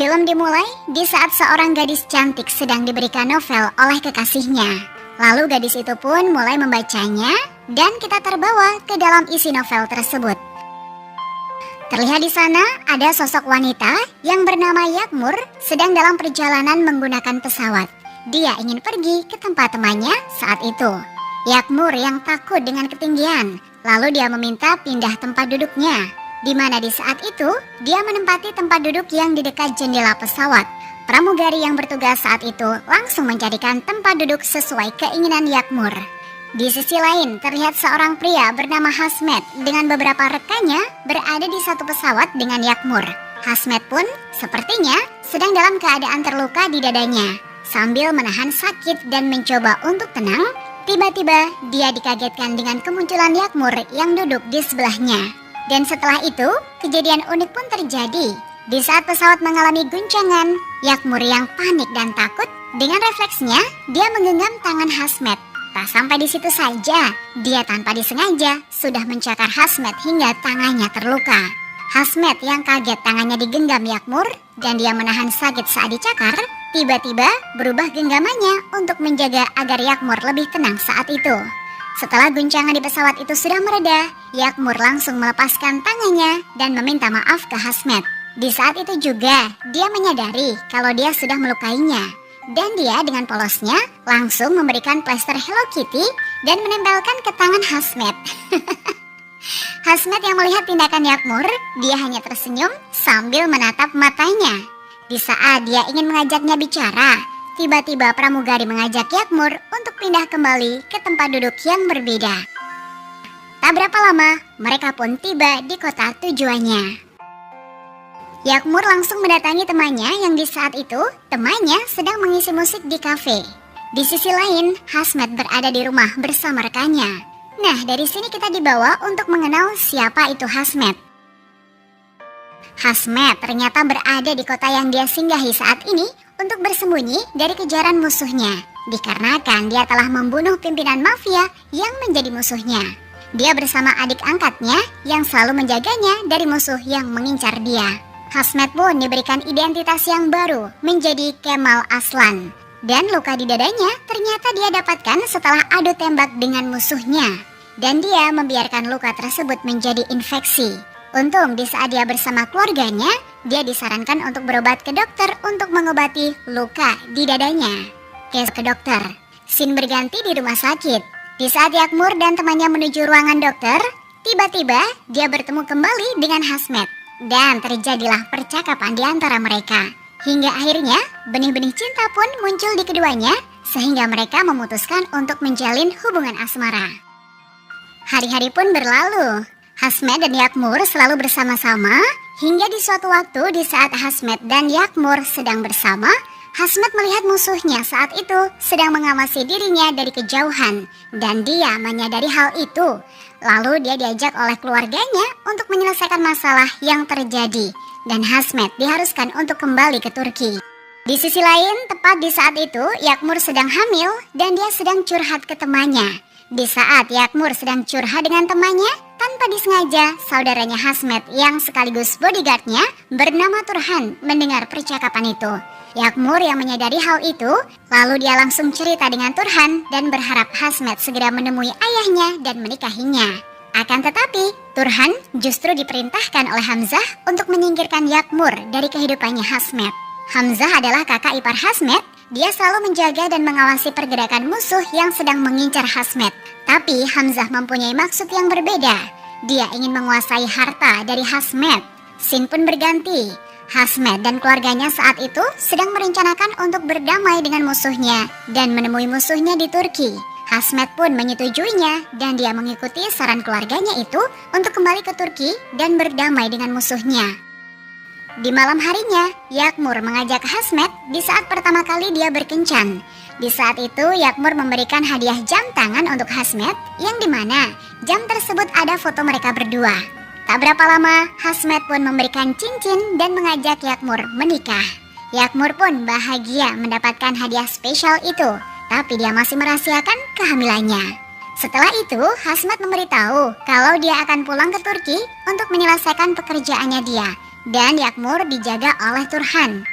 Film dimulai di saat seorang gadis cantik sedang diberikan novel oleh kekasihnya. Lalu gadis itu pun mulai membacanya dan kita terbawa ke dalam isi novel tersebut. Terlihat di sana ada sosok wanita yang bernama Yakmur sedang dalam perjalanan menggunakan pesawat. Dia ingin pergi ke tempat temannya saat itu. Yakmur yang takut dengan ketinggian, lalu dia meminta pindah tempat duduknya. Di mana di saat itu, dia menempati tempat duduk yang di dekat jendela pesawat. Pramugari yang bertugas saat itu langsung mencarikan tempat duduk sesuai keinginan Yakmur. Di sisi lain, terlihat seorang pria bernama Hasmet dengan beberapa rekannya berada di satu pesawat dengan Yakmur. Hasmet pun sepertinya sedang dalam keadaan terluka di dadanya. Sambil menahan sakit dan mencoba untuk tenang, tiba-tiba dia dikagetkan dengan kemunculan Yakmur yang duduk di sebelahnya. Dan setelah itu, kejadian unik pun terjadi. Di saat pesawat mengalami guncangan, Yakmur yang panik dan takut, dengan refleksnya, dia menggenggam tangan Hasmet. Tak sampai di situ saja, dia tanpa disengaja sudah mencakar Hasmet hingga tangannya terluka. Hasmet yang kaget tangannya digenggam Yakmur dan dia menahan sakit saat dicakar, tiba-tiba berubah genggamannya untuk menjaga agar Yakmur lebih tenang saat itu. Setelah guncangan di pesawat itu sudah mereda, Yakmur langsung melepaskan tangannya dan meminta maaf ke Hasmet. Di saat itu juga, dia menyadari kalau dia sudah melukainya. Dan dia dengan polosnya langsung memberikan plester Hello Kitty dan menempelkan ke tangan Hasmet. Hasmet yang melihat tindakan Yakmur, dia hanya tersenyum sambil menatap matanya. Di saat dia ingin mengajaknya bicara, tiba-tiba pramugari mengajak Yakmur untuk pindah kembali ke tempat duduk yang berbeda. Tak berapa lama, mereka pun tiba di kota tujuannya. Yakmur langsung mendatangi temannya yang di saat itu, temannya sedang mengisi musik di kafe. Di sisi lain, Hasmet berada di rumah bersama rekannya. Nah, dari sini kita dibawa untuk mengenal siapa itu Hasmet. Hasmet ternyata berada di kota yang dia singgahi saat ini untuk bersembunyi dari kejaran musuhnya, dikarenakan dia telah membunuh pimpinan mafia yang menjadi musuhnya. Dia bersama adik angkatnya yang selalu menjaganya dari musuh yang mengincar dia. Hasmet pun diberikan identitas yang baru menjadi Kemal Aslan. Dan luka di dadanya ternyata dia dapatkan setelah adu tembak dengan musuhnya. Dan dia membiarkan luka tersebut menjadi infeksi. Untung di saat dia bersama keluarganya, dia disarankan untuk berobat ke dokter untuk mengobati luka di dadanya. Ke dokter, scene berganti di rumah sakit. Di saat Yakmur dan temannya menuju ruangan dokter, tiba-tiba dia bertemu kembali dengan Hasmet. Dan terjadilah percakapan di antara mereka. Hingga akhirnya benih-benih cinta pun muncul di keduanya, sehingga mereka memutuskan untuk menjalin hubungan asmara. Hari-hari pun berlalu. Hasmet dan Yakmur selalu bersama-sama, hingga di suatu waktu di saat Hasmet dan Yakmur sedang bersama, Hasmet melihat musuhnya saat itu sedang mengawasi dirinya dari kejauhan, dan dia menyadari hal itu. Lalu dia diajak oleh keluarganya untuk menyelesaikan masalah yang terjadi, dan Hasmet diharuskan untuk kembali ke Turki. Di sisi lain, tepat di saat itu, Yakmur sedang hamil dan dia sedang curhat ke temannya. Di saat Yakmur sedang curhat dengan temannya, tanpa disengaja, saudaranya Hasmet yang sekaligus bodyguardnya bernama Turhan mendengar percakapan itu. Yakmur yang menyadari hal itu, lalu dia langsung cerita dengan Turhan dan berharap Hasmet segera menemui ayahnya dan menikahinya. Akan tetapi, Turhan justru diperintahkan oleh Hamzah untuk menyingkirkan Yakmur dari kehidupannya Hasmet. Hamzah adalah kakak ipar Hasmet. Dia selalu menjaga dan mengawasi pergerakan musuh yang sedang mengincar Hasmet. Tapi Hamzah mempunyai maksud yang berbeda. Dia ingin menguasai harta dari Hasmet. Scene pun berganti. Hasmet dan keluarganya saat itu sedang merencanakan untuk berdamai dengan musuhnya dan menemui musuhnya di Turki. Hasmet pun menyetujuinya dan dia mengikuti saran keluarganya itu untuk kembali ke Turki dan berdamai dengan musuhnya. Di malam harinya, Yakmur mengajak Hasmet di saat pertama kali dia berkencan. Di saat itu, Yakmur memberikan hadiah jam tangan untuk Hasmet, yang dimana jam tersebut ada foto mereka berdua. Tak berapa lama, Hasmet pun memberikan cincin dan mengajak Yakmur menikah. Yakmur pun bahagia mendapatkan hadiah spesial itu, tapi dia masih merahasiakan kehamilannya. Setelah itu, Hasmet memberitahu kalau dia akan pulang ke Turki untuk menyelesaikan pekerjaannya dia. dan Yakmur dijaga oleh Turhan.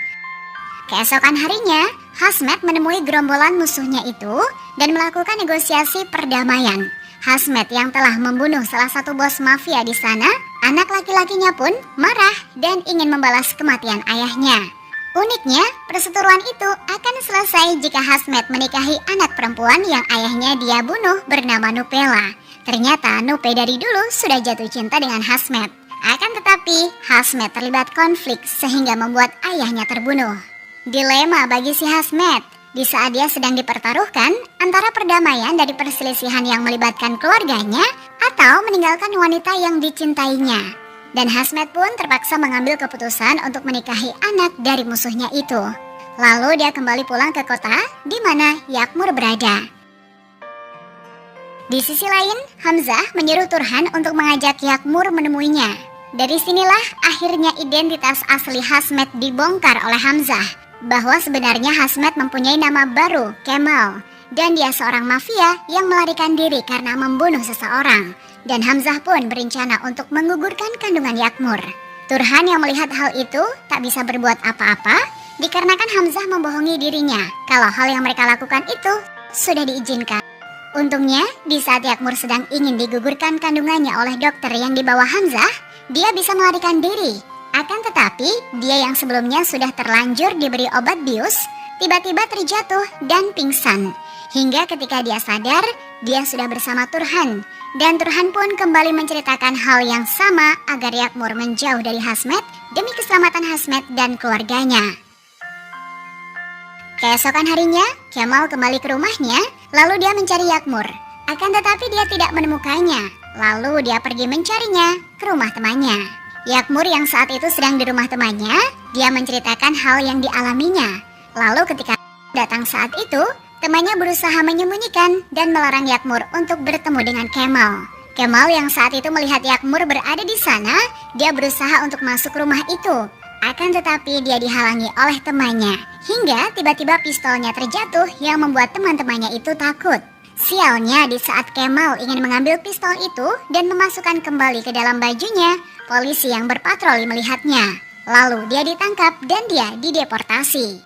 Keesokan harinya, Hasmet menemui gerombolan musuhnya itu dan melakukan negosiasi perdamaian. Hasmet yang telah membunuh salah satu bos mafia di sana, anak laki-lakinya pun marah dan ingin membalas kematian ayahnya. Uniknya, perseteruan itu akan selesai jika Hasmet menikahi anak perempuan yang ayahnya dia bunuh bernama Nupela. Ternyata Nupe dari dulu sudah jatuh cinta dengan Hasmet. Akan tetapi, Hasmet terlibat konflik sehingga membuat ayahnya terbunuh. Dilema bagi si Hasmet di saat dia sedang dipertaruhkan antara perdamaian dari perselisihan yang melibatkan keluarganya atau meninggalkan wanita yang dicintainya. Dan Hasmet pun terpaksa mengambil keputusan untuk menikahi anak dari musuhnya itu. Lalu dia kembali pulang ke kota di mana Yakmur berada. Di sisi lain, Hamzah menyuruh Turhan untuk mengajak Yakmur menemuinya. Dari sinilah akhirnya identitas asli Hasmet dibongkar oleh Hamzah. Bahwa sebenarnya Hasmet mempunyai nama baru, Kemal. Dan dia seorang mafia yang melarikan diri karena membunuh seseorang. Dan Hamzah pun berencana untuk menggugurkan kandungan Yakmur. Turhan yang melihat hal itu tak bisa berbuat apa-apa dikarenakan Hamzah membohongi dirinya kalau hal yang mereka lakukan itu sudah diizinkan. Untungnya, di saat Yakmur sedang ingin digugurkan kandungannya oleh dokter yang dibawa Hamzah, dia bisa melarikan diri. Akan tetapi, dia yang sebelumnya sudah terlanjur diberi obat bius, tiba-tiba terjatuh dan pingsan. Hingga ketika dia sadar, dia sudah bersama Turhan. Dan Turhan pun kembali menceritakan hal yang sama agar Yakmur menjauh dari Hasmet demi keselamatan Hasmet dan keluarganya. Keesokan harinya, Kemal kembali ke rumahnya, lalu dia mencari Yakmur. Akan tetapi dia tidak menemukannya, lalu dia pergi mencarinya ke rumah temannya. Yakmur yang saat itu sedang di rumah temannya, dia menceritakan hal yang dialaminya. Lalu ketika datang saat itu, temannya berusaha menyembunyikan dan melarang Yakmur untuk bertemu dengan Kemal. Kemal yang saat itu melihat Yakmur berada di sana, dia berusaha untuk masuk rumah itu. Akan tetapi dia dihalangi oleh temannya, hingga tiba-tiba pistolnya terjatuh yang membuat teman-temannya itu takut. Sialnya, di saat Kemal ingin mengambil pistol itu dan memasukkan kembali ke dalam bajunya, polisi yang berpatroli melihatnya. Lalu dia ditangkap dan dia dideportasi.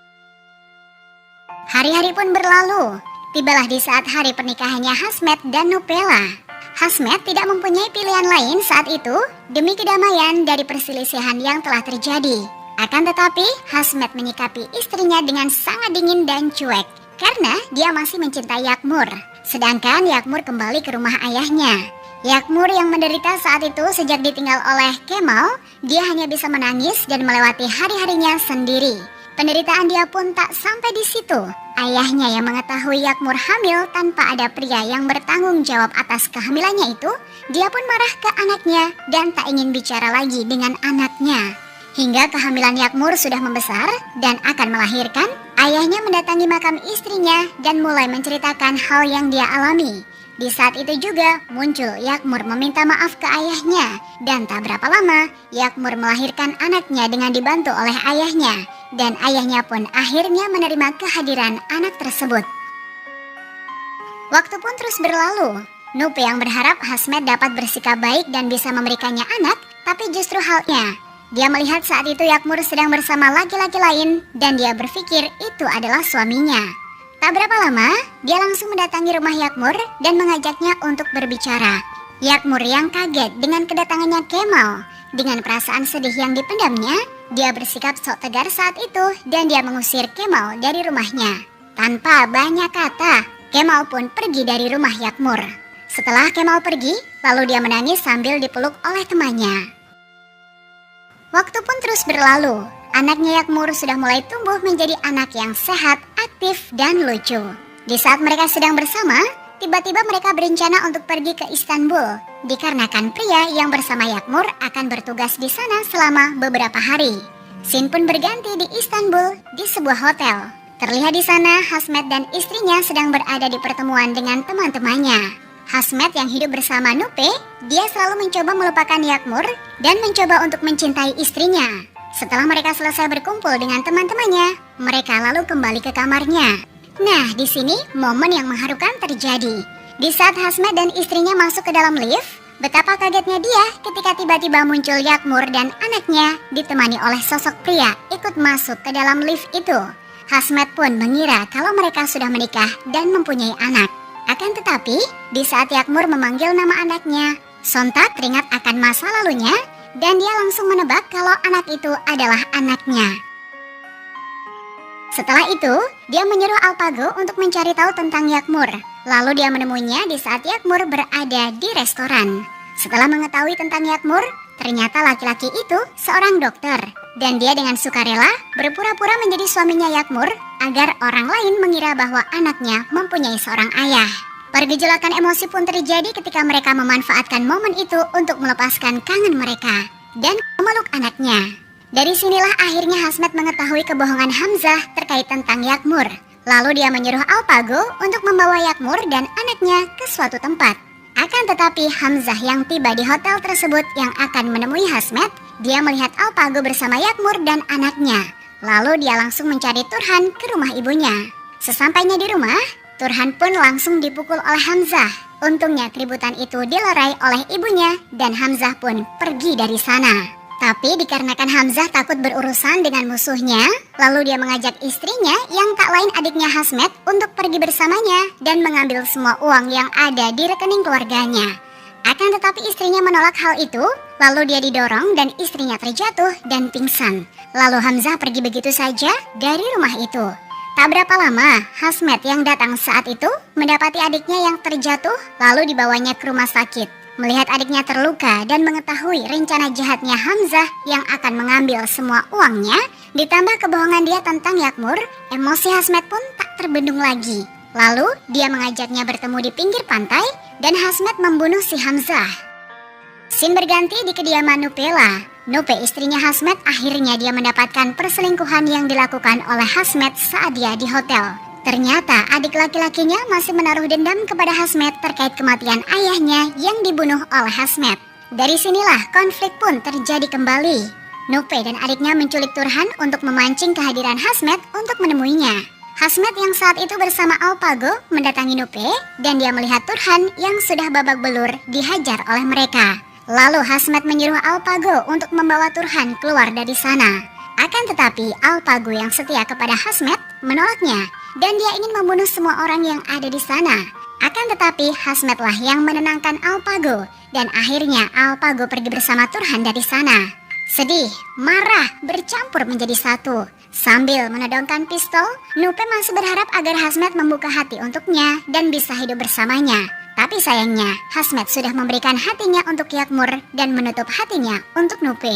Hari-hari pun berlalu. Tibalah di saat hari pernikahannya Hasmet dan Nupela. Hasmet tidak mempunyai pilihan lain saat itu demi kedamaian dari perselisihan yang telah terjadi. Akan tetapi, Hasmet menyikapi istrinya dengan sangat dingin dan cuek karena dia masih mencintai Yakmur. Sedangkan Yakmur kembali ke rumah ayahnya. Yakmur yang menderita saat itu sejak ditinggal oleh Kemal, dia hanya bisa menangis dan melewati hari-harinya sendiri. Penderitaan dia pun tak sampai di situ. Ayahnya yang mengetahui Yakmur hamil tanpa ada pria yang bertanggung jawab atas kehamilannya itu, dia pun marah ke anaknya dan tak ingin bicara lagi dengan anaknya. Hingga kehamilan Yakmur sudah membesar dan akan melahirkan, ayahnya mendatangi makam istrinya dan mulai menceritakan hal yang dia alami. Di saat itu juga muncul Yakmur meminta maaf ke ayahnya. Dan tak berapa lama, Yakmur melahirkan anaknya dengan dibantu oleh ayahnya. Dan ayahnya pun akhirnya menerima kehadiran anak tersebut. Waktu pun terus berlalu. Nupe yang berharap Hasmet dapat bersikap baik dan bisa memberikannya anak, tapi justru halnya. Dia melihat saat itu Yakmur sedang bersama laki-laki lain dan dia berpikir itu adalah suaminya. Tak berapa lama, dia langsung mendatangi rumah Yakmur dan mengajaknya untuk berbicara. Yakmur yang kaget dengan kedatangannya Kemal. Dengan perasaan sedih yang dipendamnya, dia bersikap sok tegar saat itu dan dia mengusir Kemal dari rumahnya. Tanpa banyak kata, Kemal pun pergi dari rumah Yakmur. Setelah Kemal pergi, lalu dia menangis sambil dipeluk oleh temannya. Waktu pun terus berlalu. Anaknya Yakmur sudah mulai tumbuh menjadi anak yang sehat, aktif, dan lucu. Di saat mereka sedang bersama, tiba-tiba mereka berencana untuk pergi ke Istanbul. Dikarenakan pria yang bersama Yakmur akan bertugas di sana selama beberapa hari. Scene pun berganti di Istanbul di sebuah hotel. Terlihat di sana Hasmet dan istrinya sedang berada di pertemuan dengan teman-temannya. Hasmet yang hidup bersama Nupe, dia selalu mencoba melupakan Yakmur dan mencoba untuk mencintai istrinya. Setelah mereka selesai berkumpul dengan teman-temannya, mereka lalu kembali ke kamarnya. Nah, di sini momen yang mengharukan terjadi. Di saat Hasmet dan istrinya masuk ke dalam lift, Betapa kagetnya dia ketika tiba-tiba muncul Yakmur dan anaknya ditemani oleh sosok pria ikut masuk ke dalam lift itu. Hasmet pun mengira kalau mereka sudah menikah dan mempunyai anak. Akan tetapi, di saat Yakmur memanggil nama anaknya, sontak teringat akan masa lalunya dan dia langsung menebak kalau anak itu adalah anaknya. Setelah itu, dia menyuruh Alpago untuk mencari tahu tentang Yakmur. Lalu dia menemuinya di saat Yakmur berada di restoran. Setelah mengetahui tentang Yakmur, ternyata laki-laki itu seorang dokter. Dan dia dengan sukarela berpura-pura menjadi suaminya Yakmur agar orang lain mengira bahwa anaknya mempunyai seorang ayah. Pergejolakan emosi pun terjadi ketika mereka memanfaatkan momen itu untuk melepaskan kangen mereka dan memeluk anaknya. Dari sinilah akhirnya Hasmet mengetahui kebohongan Hamzah terkait tentang Yakmur. Lalu dia menyuruh Alpago untuk membawa Yakmur dan anaknya ke suatu tempat. Akan tetapi Hamzah yang tiba di hotel tersebut yang akan menemui Hasmet, dia melihat Alpago bersama Yakmur dan anaknya. Lalu dia langsung mencari Turhan ke rumah ibunya. Sesampainya di rumah, Turhan pun langsung dipukul oleh Hamzah. Untungnya keributan itu dilerai oleh ibunya dan Hamzah pun pergi dari sana. Tapi dikarenakan Hamzah takut berurusan dengan musuhnya, lalu dia mengajak istrinya yang tak lain adiknya Hasmet untuk pergi bersamanya dan mengambil semua uang yang ada di rekening keluarganya. Akan tetapi istrinya menolak hal itu, lalu dia didorong dan istrinya terjatuh dan pingsan. Lalu Hamzah pergi begitu saja dari rumah itu. Tak berapa lama, Hasmet yang datang saat itu mendapati adiknya yang terjatuh lalu dibawanya ke rumah sakit. Melihat adiknya terluka dan mengetahui rencana jahatnya Hamzah yang akan mengambil semua uangnya, ditambah kebohongan dia tentang Yakmur, emosi Hasmet pun tak terbendung lagi. Lalu dia mengajaknya bertemu di pinggir pantai dan Hasmet membunuh si Hamzah. Scene berganti di kediaman Nupela. Nupe, istrinya Hasmet, akhirnya dia mendapatkan perselingkuhan yang dilakukan oleh Hasmet saat dia di hotel. Ternyata adik laki-lakinya masih menaruh dendam kepada Hasmet terkait kematian ayahnya yang dibunuh oleh Hasmet. Dari sinilah konflik pun terjadi kembali. Nupe dan adiknya menculik Turhan untuk memancing kehadiran Hasmet untuk menemuinya. Hasmet yang saat itu bersama Alpago mendatangi Nupe dan dia melihat Turhan yang sudah babak belur dihajar oleh mereka. Lalu Hasmet menyuruh Alpago untuk membawa Turhan keluar dari sana. Akan tetapi Alpago yang setia kepada Hasmet menolaknya dan dia ingin membunuh semua orang yang ada di sana. Akan tetapi Hasmetlah yang menenangkan Alpago dan akhirnya Alpago pergi bersama Turhan dari sana. Sedih, marah, bercampur menjadi satu. Sambil menodongkan pistol, Nupe masih berharap agar Hasmet membuka hati untuknya dan bisa hidup bersamanya. Tapi sayangnya, Hasmet sudah memberikan hatinya untuk Yakmur dan menutup hatinya untuk Nupe.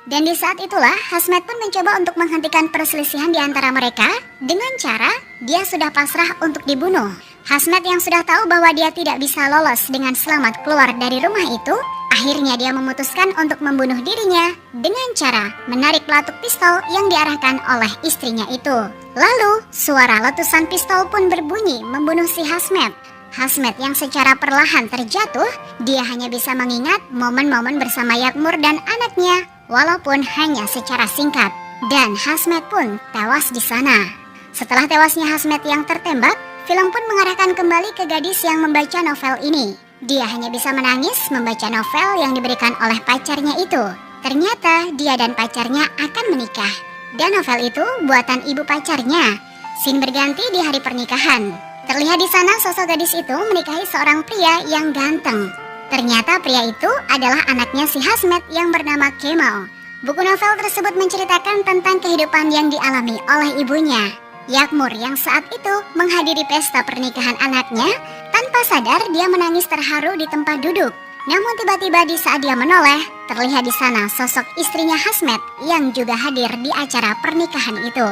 Dan di saat itulah Hasmet pun mencoba untuk menghentikan perselisihan di antara mereka dengan cara dia sudah pasrah untuk dibunuh. Hasmet yang sudah tahu bahwa dia tidak bisa lolos dengan selamat keluar dari rumah itu, akhirnya dia memutuskan untuk membunuh dirinya dengan cara menarik pelatuk pistol yang diarahkan oleh istrinya itu. Lalu suara letusan pistol pun berbunyi membunuh si Hasmet. Hasmet yang secara perlahan terjatuh, dia hanya bisa mengingat momen-momen bersama Yakmur dan anaknya, walaupun hanya secara singkat. Dan Hasmet pun tewas di sana. Setelah tewasnya Hasmet yang tertembak, film pun mengarahkan kembali ke gadis yang membaca novel ini. Dia hanya bisa menangis membaca novel yang diberikan oleh pacarnya itu. Ternyata dia dan pacarnya akan menikah. Dan novel itu buatan ibu pacarnya. Scene berganti di hari pernikahan. Terlihat di sana sosok gadis itu menikahi seorang pria yang ganteng. Ternyata pria itu adalah anaknya si Hasmet yang bernama Kemal. Buku novel tersebut menceritakan tentang kehidupan yang dialami oleh ibunya. Yakmur yang saat itu menghadiri pesta pernikahan anaknya, tanpa sadar dia menangis terharu di tempat duduk. Namun tiba-tiba di saat dia menoleh, terlihat di sana sosok istrinya Hasmet yang juga hadir di acara pernikahan itu.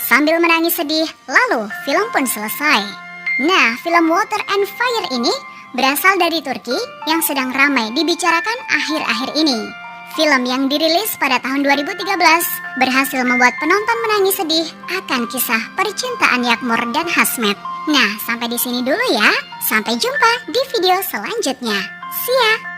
Sambil menangis sedih, lalu film pun selesai. Nah, film Water and Fire ini berasal dari Turki yang sedang ramai dibicarakan akhir-akhir ini. Film yang dirilis pada tahun 2013 berhasil membuat penonton menangis sedih akan kisah percintaan Yakmur dan Hasmet. Nah, sampai di sini dulu ya. Sampai jumpa di video selanjutnya. See ya!